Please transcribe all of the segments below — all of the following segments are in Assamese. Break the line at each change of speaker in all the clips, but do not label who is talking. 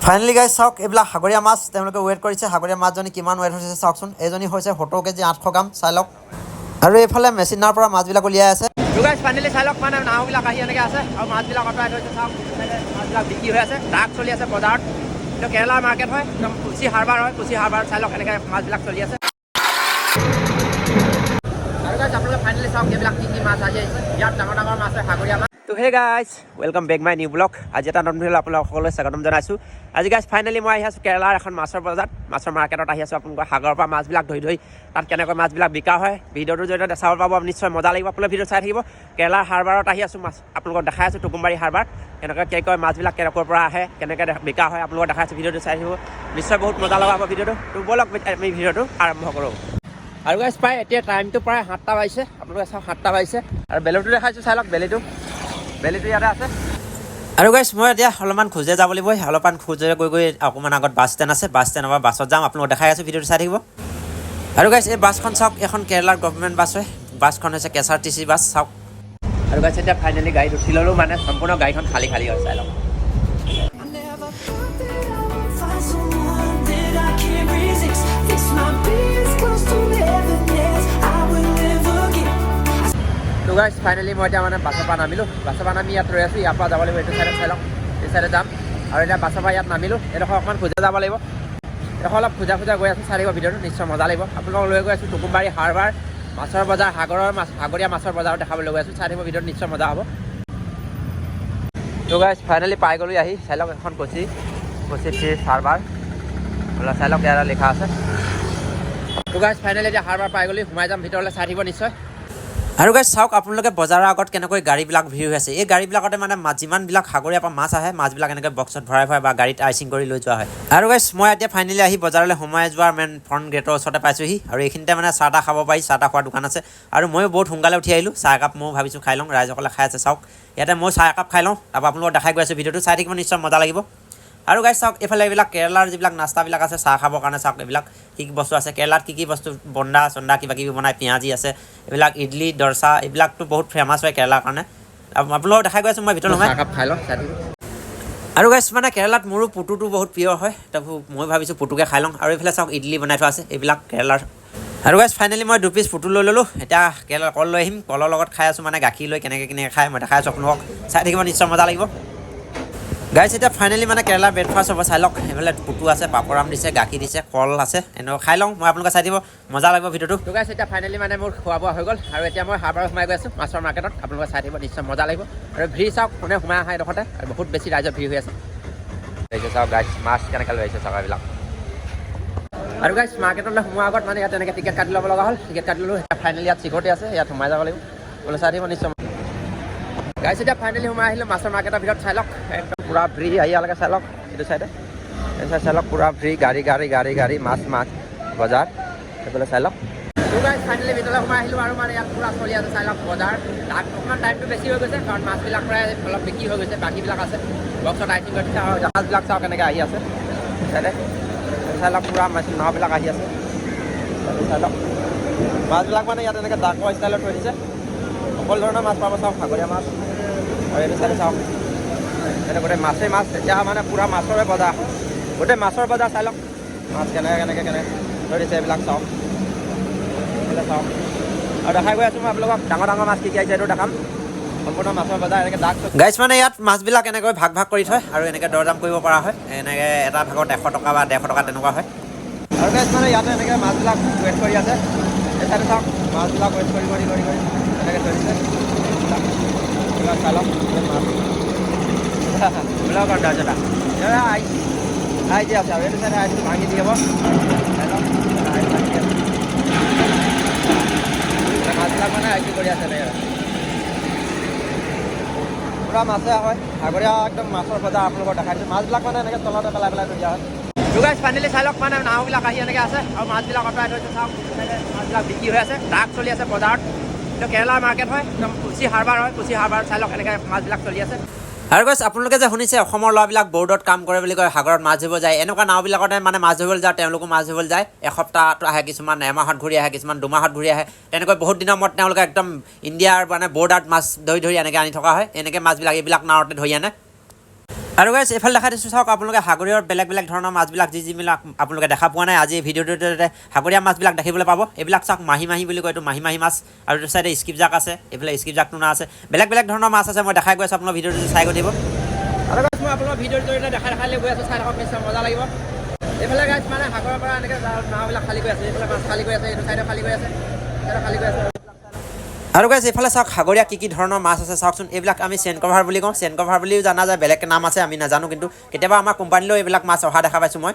ফাইনেলি গাইজ চাওক এইবিলাক সাগৰীয়া মাছ তেওঁলোকে ৱেইট কৰিছে সাগৰীয়া মাছজনী কিমান ৱেইট হৈছে চাওকচোন এইজনী হৈছে 70 কেজি 800 গ্ৰাম চাই লওক আৰু এইফালে মেচিনৰ পৰা মাছবিলাক উলিয়াই আছে গাইজ ফাইনেলি চাই লওক মানে নাওবিলাক আহি এনেকৈ আছে আৰু মাছবিলাক অঁতৰাই থৈছে চাওক মাছবিলাক বিক্ৰী হৈ আছে ট্ৰাক চলি আছে বজাৰত এইটো কেৰেলাৰ মাৰ্কেট হয় একদম কুচি হাৰ্বাৰ হয় কুচি হাৰ্বাৰ চাই লওক এনেকৈ মাছবিলাক চলি আছে আৰু গাইজ আপোনালোকে ফাইনেলি চাওক এইবিলাক কি মাছ আহি আহিছে ইয়াত ডাঙৰ ডাঙৰ মাছ হয় সাগৰীয়া মাছ তো hey guys welcome back my new blog আজি এটা নতুন ভিডিঅ' আপোনালোক সকলোকে স্বাগতম জনাইছোঁ আজি গাইজ ফাইনেলি মই আহি আছোঁ কেৰেলাৰ এখন মাছৰ বজাৰত মাছৰ মাৰ্কেটত আহি আছোঁ আপোনালোকৰ সাগৰৰ পৰা মাছবিলাক ধৰি তাত কেনেকৈ মাছবিলাক বিকা হয় ভিডিঅ'টোৰ জৰিয়তে চাব পাব নিশ্চয় মজা লাগিব আপোনালোকে ভিডিঅ' চাই থাকিব কেৰেলাৰ হাৰ্বাৰত আহি আছোঁ মাছ আপোনালোকক দেখাই আছোঁ টুকুমবাৰী হাৰ্বাৰ কেনেকৈ কি কয় মাছবিলাক কেনেকৈ পৰা আহে কেনেকৈ বিকা হয় আপোনালোকক দেখাই আছোঁ ভিডিঅ'টো চাই থাকিব নিশ্চয় বহুত মজা লগাব ভিডিঅ'টো তো ব'লক আমি ভিডিঅ'টো আৰম্ভ কৰোঁ আৰু গাইজ প্ৰায় এতিয়া টাইমটো প্ৰায় 7টা বাজিছে আপোনালোকে চাওক 7টা বাজিছে আৰু বেলিটো দেখাইছোঁ চাই লওক বেলিটো ইয়াতে আছে আৰু গাইজ মই এতিয়া অলপমান খোজে যাব লাগিব অলপমান খোজে গৈ অকণমান আগত বাছ ষ্টেণ্ড আছে বাছ ষ্টেণ্ডৰ পৰা বাছত যাম আপোনালোকক দেখাই আছোঁ ভিডিঅ'টো চাই থাকিব আৰু গাইজ এই বাছখন চাওক এখন কেৰেলাৰ গভৰ্ণমেণ্ট বাছ হয় বাছখন হৈছে KSRTC বাছ চাওক আৰু গাইজ এতিয়া ফাইনেলি গাড়ীত উঠি ল'লোঁ মানে সম্পূৰ্ণ গাড়ীখন খালী হয় চাই লওক তো গাইজ ফাইনেলি মই এতিয়া মানে বাছৰ পৰা নামিলোঁ বাছৰ পৰা নামি ইয়াত ৰৈ আছোঁ ইয়াৰ পৰা যাব লাগিব এইটো চাইডত চাই লওক এই চাইডে যাম আৰু এতিয়া বাছৰ পৰা ইয়াত নামিলোঁ এইডোখৰ অকণমান খোজা যাব লাগিব এইডোখৰ অলপ খোজা গৈ আছোঁ চাই লাগিব ভিডিঅ'টো নিশ্চয় মজা লাগিব আপোনালোকক লৈ গৈ আছোঁ টুকুমবাৰী হাৰ্বাৰ মাছৰ বজাৰ সাগৰীয়া মাছৰ বজাৰত দেখাবলৈ গৈ আছোঁ চাই থাকিব ভিডিঅ'টো নিশ্চয় মজা হ'ব তো গাইজ ফাইনেলি পাই গ'লোঁ আহি চাই লওক এখন কোচি ফিছ হাৰ্বাৰ চাই লওক ইয়াত লিখা আছে তো গাইজ ফাইনেলি এতিয়া হাৰ্বাৰ পাই গ'লোঁ সোমাই যাম ভিতৰলৈ চাই থাকিব নিশ্চয় আৰু গাইজ চাওক আপোনালোকে বজাৰৰ আগত কেনেকৈ গাড়ীবিলাক ভিৰ হৈ আছে এই গাড়ীবিলাকতে মানে যিমানবিলাক সাগৰীয়া পৰা মাছ আহে মাছবিলাক এনেকৈ বক্সত ভৰাই বা গাড়ীত আইচিং কৰি লৈ যোৱা হয় আৰু গাইজ মই এতিয়া ফাইনেলি আহি বজাৰলৈ সোমাই যোৱাৰ মেইন ফ্ৰণ্ট গেটৰ ওচৰতে পাইছোঁহি আৰু এইখিনিতে মানে চাহ তাহ খাব পাৰি চাহ তাহ খোৱাৰ দোকান আছে আৰু ময়ো বহুত সোনকালে উঠি আহিলোঁ চাহ একাপ ময়ো ভাবিছোঁ খাই লওঁ ৰাইজসকলে খাই আছে চাওক ইয়াতে মই চাহ একাপ খাই লওঁ তাৰপৰা আপোনালোকক দেখাই গৈ আছোঁ ভিডিঅ'টো চাই থাকিব নিশ্চয় মজা লাগিব আৰু গাইজ চাওক এইফালে এইবিলাক কেৰেলাৰ যিবিলাক নাস্তাবিলাক আছে চাহ খাবৰ কাৰণে চাওক এইবিলাক কি বস্তু আছে কেৰেলাত কি বস্তু বন্দা চন্দা কিবা কিবি বনাই পিঁয়াজি আছে এইবিলাক ইডলি দৰচা এইবিলাকতো বহুত ফেমাছ হয় কেৰেলাৰ কাৰণে আপোনালোকক দেখাই গৈ আছোঁ মই ভিতৰত সোমাই একাপ খাই লওঁ আৰু গাইজ মানে কেৰেলাত মোৰো পুতুটো বহুত প্ৰিয় হয় তাৰপৰা মই ভাবিছোঁ পুতুকে খাই লওঁ আৰু এইফালে চাওক ইডলি বনাই থোৱা আছে এইবিলাক কেৰেলাৰ আৰু গাইজ ফাইনেলি মই 2 পিচ পুতু লৈ ল'লোঁ এতিয়া কেৰেলাৰ কল লৈ আহিম কলৰ লগত খাই আছোঁ মানে গাখীৰ লৈ কেনেকৈ খাই মই দেখাই আছোঁ আপোনালোকক চাই থাকিব নিশ্চয় মজা লাগিব গাইজ এতিয়া ফাইনেলি মানে কেৰেলাৰ ব্ৰেকফাষ্ট হ'ব চাই লওক এইফালে পুতু আছে পাপৰাম দিছে গাখীৰ দিছে কল আছে এনেকৈ খাই লওঁ মই আপোনালোকে চাই দিব মজা লাগিব ভিডিঅ'টো তো গাইজ এতিয়া ফাইনেলি মানে মোৰ খোৱা বোৱা হৈ গ'ল আৰু এতিয়া মই হাৰ্বাৰত সোমাই গৈ আছোঁ মাছৰ মাৰ্কেটত আপোনালোকে চাই দিব নিশ্চয় মজা লাগিব আৰু ভিৰ চাওক কোনে সোমাই আহে এডোখৰতে আৰু বহুত বেছি ৰাইজৰ ভিৰ হৈ আছে চাওক গাইজ মাছ কেনেকৈ লৈ আহিছে চাওক এইবিলাক আৰু গাইজ মাৰ্কেটলৈ সোমোৱাৰ আগত মানে ইয়াত এনেকৈ টিকেট কাটি ল'ব লগা হ'ল টিকেট কাটি ল'লোঁ এতিয়া ফাইনেলি ইয়াত চিকৰটি আছে ইয়াত সোমাই যাব লাগিব বোলে চাই দিব নিশ্চয় গাইজ এতিয়া ফাইনেলি সোমাই আহিলোঁ মাছৰ মাৰ্কেটৰ ভিতৰত চাই লওক একদম পূৰা ফ্ৰী আহিয়ালৈকে চাই লওক এইটো চাইডে এই চাই চাই লওক পূৰা ফ্ৰী গাড়ী মাছ বজাৰ সেইফালে চাই লওক গাইজ ফাইনেলি ভিতৰলৈ সোমাই আহিলোঁ আৰু মানে ইয়াত পূৰা চলি আছে চাই লওক বজাৰ তাত অকণমান টাইমটো বেছি হৈ গৈছে কাৰণ মাছবিলাক প্ৰায় অলপ বিক্ৰী হৈ গৈছে বাকীবিলাক আছে বক্সত আইচিং কৰি দিছে আৰু জাহাজবিলাক চাওক কেনেকৈ আহি আছে চাইডে চাই লওক পূৰা নাওবিলাক আহি আছে চাই লওক মাছবিলাক মানে ইয়াত এনেকৈ ডাকৰ ষ্টাইলত থৈ দিছে সকলো ধৰণৰ মাছ পাব চাওক সাগৰীয়া মাছ আৰু এইটো চাইডে চাওক এইটো গোটেই মাছেই মাছ এতিয়া মানে পূৰা মাছৰে বজাৰ গোটেই মাছৰ বজাৰ চাই লওক মাছ কেনেকৈ থৈ দিছে এইবিলাক চাওক এইবিলাক চাওক আৰু দেখাই গৈ আছোঁ মই আপোনালোকক ডাঙৰ মাছ কি আহিছে এইটো দেখাম সম্পূৰ্ণ মাছৰ বজাৰ এনেকৈ ডাক গাইজ মানে ইয়াত মাছবিলাক এনেকৈ ভাগ কৰি থয় আৰু এনেকৈ দৰদাম কৰিব পৰা হয় এনেকৈ এটা ভাগত 100 টকা বা 150 টকা তেনেকুৱা হয় আৰু গাইজ মানে ইয়াতে এনেকৈ মাছবিলাক ৱেইট কৰি আছে এই চাইডে চাওক মাছবিলাক ৱেইট কৰি এনেকৈ থৈ দিছে এইবিলাক চাই লওক মাছ ব্লগৰ দাজা আইজি আছে আৰু এইটো চাইডে আইজি ভাঙি দি হ'ব মাছবিলাক মানে আইজি কৰি আছে পূৰা মাছে হয় সাগৰীয়া একদম মাছৰ বজাৰ আপোনালোকৰ দেখাই দিছোঁ মাছবিলাক মানে এনেকৈ তলতে পেলাই থৈ দিয়া হয় গাইজ ফাইনেলি চাই লওক মানে নাওবিলাক আহি এনেকৈ আছে আৰু মাছবিলাক অঁতৰাই থৈছে চাওক মাছবিলাক বিক্ৰী হৈ আছে ট্ৰাক চলি আছে বজাৰত এইটো কেৰেলাৰ মাৰ্কেট হয় একদম কুচি হাৰ্বাৰ হয় কুচি হাৰ্বাৰ চাই লওক এনেকৈ মাছবিলাক চলি আছে আৰু গাইজ আপোনালোকে যে শুনিছে অসমৰ ল'ৰাবিলাক বৰ্ডত কাম কৰে বুলি কয় সাগৰত মাছ ধৰিব যায় এনেকুৱা নাওবিলাকতে মানে মাছ ধৰিবলৈ যায় তেওঁলোকো মাছ ধৰিবলৈ যায় এসপ্তাহত আহে কিছুমান এমাহত ঘূৰি আহে কিছুমান দুমাহত ঘূৰি আহে তেনেকৈ বহুত দিনৰ মূৰত তেওঁলোকে একদম ইণ্ডিয়াৰ মানে বৰ্ডাৰত মাছ ধৰি এনেকৈ আনি থকা হয় এনেকৈ মাছবিলাক এইবিলাক নাৱতে ধৰি আনে আৰু গাইছ এইফালে দেখাই দিছোঁ চাওক আপোনালোকে সাগৰীয়ৰ বেলেগ বেলেগ ধৰণৰ মাছবিলাক যিবিলাক আপোনালোকে দেখা পোৱা নাই আজি এই ভিডিঅ'টোৰ জৰিয়তে সাগৰীয়া মাছবিলাক দেখিবলৈ পাব এইবিলাক চাওক মাহী বুলি কয় এইটো মাহী মাছ আৰু এইটো চাইডে স্কিপজাক আছে এইফালে স্কিপজাক টুনা আছে বেলেগ বেলেগ ধৰণৰ মাছ আছে মই দেখাই গৈ আছোঁ আপোনাৰ ভিডিঅ'টো চাই গৈ দিব আৰু গাইছ মই আপোনাৰ ভিডিঅ'ৰ জৰিয়তে দেখাই লৈ গৈ আছোঁ চাই থাকক নিশ্চয় মজা লাগিব এইফালে গাইছ মানে সাগৰৰ পৰা এনেকৈ নাওবিলাক খালী কৰি আছে এইফালে মাছ খালী কৰি আছে এইটো চাইডে খালী কৰি আছে খালী কৰি আছে আৰু গাইছ এইফালে চাওক সাগৰীয়া কি ধৰণৰ মাছ আছে চাওকচোন এইবিলাক আমি চেন কভাৰ বুলি কওঁ চেন কভাৰ বুলিও জানা যায় বেলেগ নাম আছে আমি নাজানো কিন্তু কেতিয়াবা আমাৰ কোম্পানীলৈও এইবিলাক মাছ অহা দেখা পাইছোঁ মই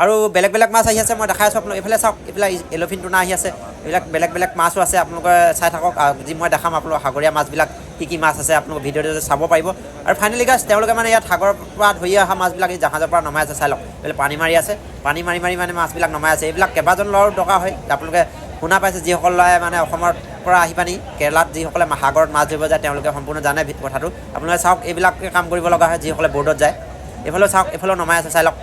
আৰু বেলেগ বেলেগ মাছ আহি আছে মই দেখাই আছোঁ আপোনালোক এইফালে চাওক এইফালে এল'ফিন টুনা আহি আছে এইবিলাক বেলেগ বেলেগ মাছো আছে আপোনালোকে চাই থাকক যি মই দেখাম আপোনালোক সাগৰীয়া মাছবিলাক কি মাছ আছে আপোনালোক ভিডিঅ'টো চাব পাৰিব আৰু ফাইনেলি গাইছ তেওঁলোকে মানে ইয়াত সাগৰৰ পৰা ধৰি অহা মাছবিলাক এই জাহাজৰ পৰা নমাই আছে চাই লওক এইফালে পানী মাৰি আছে পানী মাৰি মানে মাছবিলাক নমাই আছে এইবিলাক কেইবাজন ল'ৰাও দৰকাৰ হয় আপোনালোকে শুনা পাইছে যিসকলে মানে অসমৰ পৰা আহি পানি কেৰেলাত যিসকলে সাগৰত মাছ ধৰিব যায় তেওঁলোকে সম্পূৰ্ণ জানে কথাটো আপোনালোকে চাওক এইবিলাকে কাম কৰিব লগা হয় যিসকলে বৰ্ডত যায় এইফালেও চাওক এইফালেও নমাই আছে চাই লওক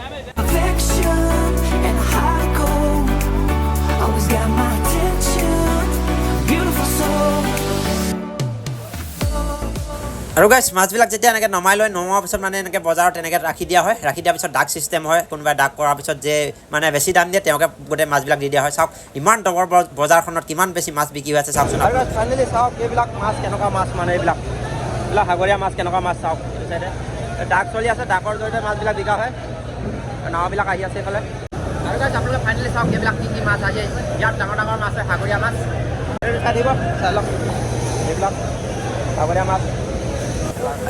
আৰু গাইছ মাছবিলাক যেতিয়া এনেকৈ নমাই লৈ নমোৱাৰ পিছত মানে এনেকৈ বজাৰত এনেকৈ ৰাখি দিয়া হয় ৰাখি দিয়াৰ পিছত ডাক ছিষ্টেম হয় কোনোবাই ডাক কৰাৰ পিছত যে মানে বেছি দাম দিয়ে তেওঁকে গোটেই মাছবিলাক দি দিয়া হয় চাওক ইমান ডাঙৰ বজাৰখনত কিমান বেছি মাছ বিক্ৰী হৈ আছে চাওকচোন আৰু ফাইনেলি চাওক এইবিলাক মাছ কেনেকুৱা মাছ মানে এইবিলাক সাগৰীয়া মাছ কেনেকুৱা মাছ চাওক এইটো চাইডে ডাক চলি আছে ডাকৰ জৰিয়তে মাছবিলাক বিকা হয় নাওবিলাক আহি আছে এইফালে আৰু গাইছ আপোনালোকে ফাইনেলি চাওক এইবিলাক কি মাছ আহে ইয়াত ডাঙৰ ডাঙৰ মাছ হয় সাগৰীয়া মাছ চাই দিব চাই লওক এইবিলাক সাগৰীয়া মাছ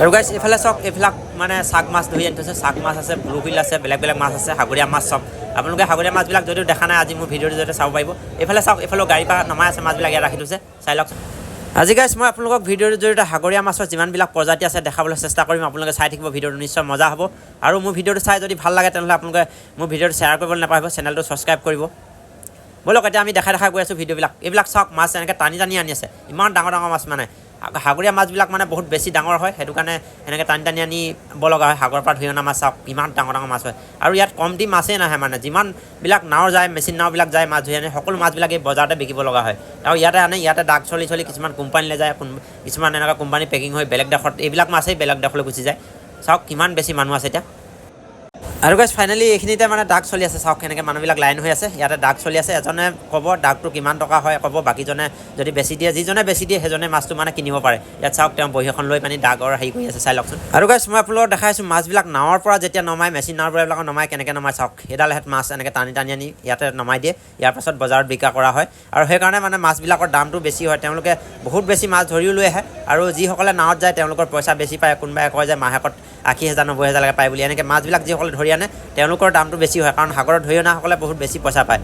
আৰু গাইছ এইফালে চাওক এইবিলাক মানে চাক মাছ ধৰি আনি থৈছে চাক মাছ আছে ব্লু হুইল আছে বেলেগ বেলেগ মাছ আছে সাগৰীয়া মাছ চব আপোনালোকে সাগৰীয়া মাছবিলাক যদিও দেখা নাই আজি মোৰ ভিডিঅ'ৰ জৰিয়তে চাব পাৰিব এইফালে চাওক এইফালেও গাড়ী পৰা নমাই আছে মাছবিলাক ইয়াত ৰাখি থৈছে চাই লওক আজি গাইছ মই আপোনালোকক ভিডিঅ'ৰ জৰিয়তে সাগৰীয়া মাছৰ যিমানবিলাক প্ৰজাতি আছে দেখাবলৈ চেষ্টা কৰিম আপোনালোকে চাই থাকিব ভিডিঅ'টো নিশ্চয় মজা হ'ব আৰু মোৰ ভিডিঅ'টো চাই যদি ভাল লাগে তেনেহ'লে আপোনালোকে মোৰ ভিডিঅ'টো শ্বেয়াৰ কৰিবলৈ নাপাহৰিব চেনেলটো ছাবস্ক্ৰাইব কৰিব ব'লক এতিয়া আমি দেখাই গৈ আছোঁ ভিডিঅ'বিলাক এইবিলাক চাওক মাছ এনেকৈ টানি আনি আছে ইমান ডাঙৰ মাছ মানে সাগৰীয়া মাছবিলাক মানে বহুত বেছি ডাঙৰ হয় সেইটো কাৰণে এনেকৈ টানি আনিব লগা হয় সাগৰৰ পৰা ধৰি অনা মাছ চাওক ইমান ডাঙৰ মাছ হয় আৰু ইয়াত কমটি মাছেই নাহে মানে যিমানবিলাক নাও যায় মেচিন নাওবিলাক যায় মাছ ধৰি আনি সকলো মাছবিলাক এই বজাৰতে বিকিব লগা হয় আৰু ইয়াতে আনে ইয়াতে ডাক চলি কিছুমান কোম্পানীলৈ যায় কিছুমান এনেকুৱা কোম্পানী পেকিং হৈ বেলেগ দেশত এইবিলাক মাছেই বেলেগ দেশলৈ গুচি যায় চাওক কিমান বেছি মানুহ আছে এতিয়া আৰু গাইছ ফাইনেলি এইখিনিতে মানে ডাক চলি আছে চাওক এনেকৈ মানুহবিলাক লাইন হৈ আছে ইয়াতে ডাক চলি আছে এজনে ক'ব ডাকটো কিমান টকা হয় ক'ব বাকীজনে যদি বেছি দিয়ে যিজনে বেছি দিয়ে সেইজনে মাছটো মানে কিনিব পাৰে ইয়াত চাওক তেওঁ বহী এখন লৈ পানি ডাকৰ হেৰি কৰি আছে চাই লওকচোন আৰু গাইছ মই আপোনালোকক দেখাইছোঁ মাছবিলাক নাৱৰ পৰা যেতিয়া নমাই মেচিন নাৱৰ এইবিলাক নমাই কেনেকৈ নমাই চাওক সেইডাল হেঁত মাছ এনেকৈ টানি আনি ইয়াতে নমাই দিয়ে ইয়াৰ পাছত বজাৰত বিক্ৰা কৰা হয় আৰু সেইকাৰণে মানে মাছবিলাকৰ দামটো বেছি হয় তেওঁলোকে বহুত বেছি মাছ ধৰিও লৈ আহে আৰু যিসকলে নাৱত যায় তেওঁলোকৰ পইচা বেছি পায় কোনোবাই কয় যে মাহেকত 80,000 90,000 পায় বুলি এনেকৈ মাছবিলাক যিসকলে ধৰি আনে তেওঁলোকৰ দামটো বেছি হয় কাৰণ সাগৰত ধৰি অনাসকলে বহুত বেছি পইচা পায়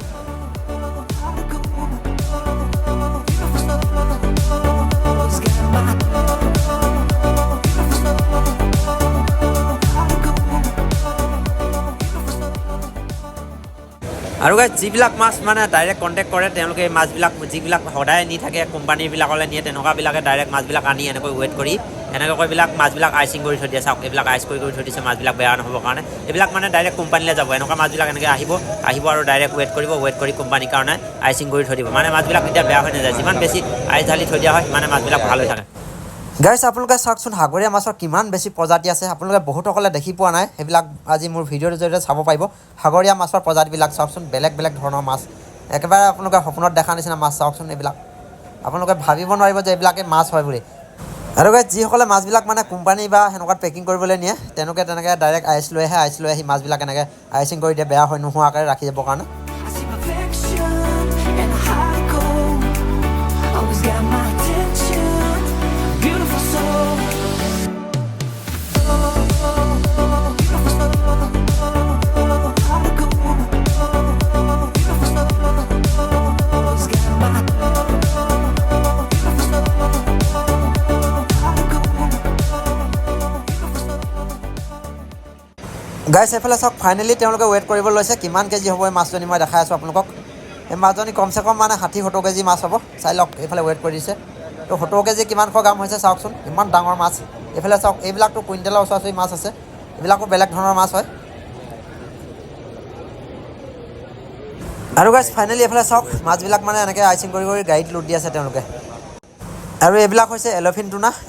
আৰু গাইছ যিবিলাক মাছ মানে ডাইৰেক্ট কণ্টেক্ট কৰে তেওঁলোকে এই মাছবিলাক যিবিলাক সদায় নি থাকে কোম্পানীবিলাকলৈ নিয়ে তেনেকুৱাবিলাকে ডাইৰেক্ট মাছবিলাক আনি এনেকৈ ৱেইট কৰি এনেকৈ মাছবিলাক আইচিং কৰি থৈ দিয়ে চাওক এইবিলাক আইচ কৰি থৈ দিছে মাছবিলাক বেয়া নহ'বৰ কাৰণে এইবিলাক মানে ডাইৰেক্ট কোম্পানীলৈ যাব এনেকুৱা মাছবিলাক এনেকৈ আহিব আৰু ডাইৰেক্ট ৱেইট কৰি কোম্পানীৰ কাৰণে আইচিং কৰি থৈ দিব মানে মাছবিলাক এতিয়া বেয়া হৈ নাযায় যিমান বেছি আইচ ঢালি থৈ দিয়া হয় মানে মাছবিলাক ভাল হৈ থাকে গাইছ আপোনালোকে চাওকচোন সাগৰীয়া মাছৰ কিমান বেছি প্ৰজাতি আছে আপোনালোকে বহুতসকলে দেখি পোৱা নাই সেইবিলাক আজি মোৰ ভিডিঅ'ৰ জৰিয়তে চাব পাৰিব সাগৰীয়া মাছৰ প্ৰজাতিবিলাক চাওকচোন বেলেগ ধৰণৰ মাছ একেবাৰে আপোনালোকে সপোনত দেখা নিচিনা মাছ চাওকচোন এইবিলাক আপোনালোকে ভাবিব নোৱাৰিব যে এইবিলাকে মাছ হয় বুলি আৰু গাইছ যিসকলে মাছবিলাক মানে কোম্পানী বা সেনেকুৱাত পেকিং কৰিবলৈ নিয়ে তেনেকৈ ডাইৰেক্ট আইচ লৈ আহি মাছবিলাক এনেকৈ আইচিং কৰি দিয়ে বেয়া হৈ নোহোৱাকৈ ৰাখি যাবৰ কাৰণে গাইছ এইফালে চাওক ফাইনেলি তেওঁলোকে ৱেইট কৰিব লৈছে কিমান কেজি হ'ব এই মাছজনী মই দেখাই আছোঁ আপোনালোকক এই মাছজনী কমচে কম মানে 60-70 কেজি মাছ হ'ব চাই লওক এইফালে ৱেইট কৰি দিছে তো 70 কেজি কিমানশ গ্ৰাম হৈছে চাওকচোন ইমান ডাঙৰ মাছ এইফালে চাওক এইবিলাকতো কুইণ্টেলৰ ওচৰা-ওচৰি মাছ আছে এইবিলাকো বেলেগ ধৰণৰ মাছ হয় আৰু গাইছ ফাইনেলি এইফালে চাওক মাছবিলাক মানে এনেকৈ আইচিং কৰি গাড়ীত লোড দি আছে তেওঁলোকে
আৰু এইবিলাক হৈছে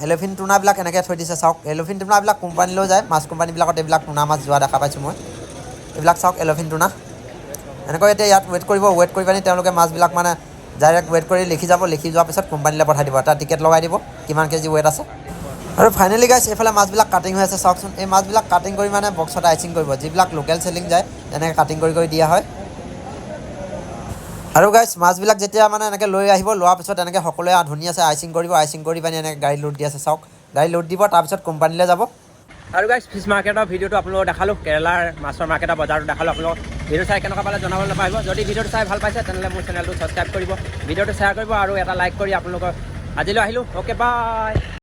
এল'ফিন টুনাবিলাক এনেকৈ থৈ দিছে চাওক এল'ফিন টুনাবিলাক কোম্পানীলৈও যায় মাছ কোম্পানীবিলাকত এইবিলাক টুনা মাছ যোৱা দেখা পাইছোঁ মই এইবিলাক চাওক এল'ফিন টুনা এনেকৈ এতিয়া ইয়াত ৱেইট কৰি পানি তেওঁলোকে মাছবিলাক মানে ডাইৰেক্ট ৱেইট কৰি লিখি যোৱাৰ পিছত কোম্পানীলৈ পঠাই দিব এটা টিকেট লগাই দিব কিমান কেজি ৱেইট আছে আৰু ফাইনেলি গাইছ এইফালে মাছবিলাক কাটিং হৈ আছে চাওকচোন এই মাছবিলাক কাটিং কৰি মানে বক্সত আইচিং কৰিব যিবিলাক লোকেল চেলিং যায় এনেকৈ কাটিং কৰি দিয়া হয় আৰু গাইছ মাছবিলাক যেতিয়া মানে এনেকৈ লৈ আহিব লোৱাৰ পিছত এনেকৈ সকলোৱে ধুনীয়াছে আইচিং কৰি পানি এনেকৈ গাড়ী লোড দি আছে চাওক গাড়ী লোড দিব তাৰপিছত কোম্পানীলৈ যাব
আৰু গাইছ ফিছ মাৰ্কেটৰ ভিডিঅ'টো আপোনালোকক দেখালোঁ কেৰেলাৰ মাছৰ মাৰ্কেটৰ বজাৰটো দেখালোঁ আপোনালোকক ভিডিঅ' চাই কেনেকুৱা পালে জনাবলৈ নাপাহৰিব যদি ভিডিঅ'টো চাই ভাল পাইছে তেনেহ'লে মোৰ চেনেলটো ছাবস্ক্ৰাইব কৰিব ভিডিঅ'টো শ্বেয়াৰ কৰিব আৰু এটা লাইক কৰি আপোনালোকৰ আজিলৈ আহিলোঁ অ'কে বাই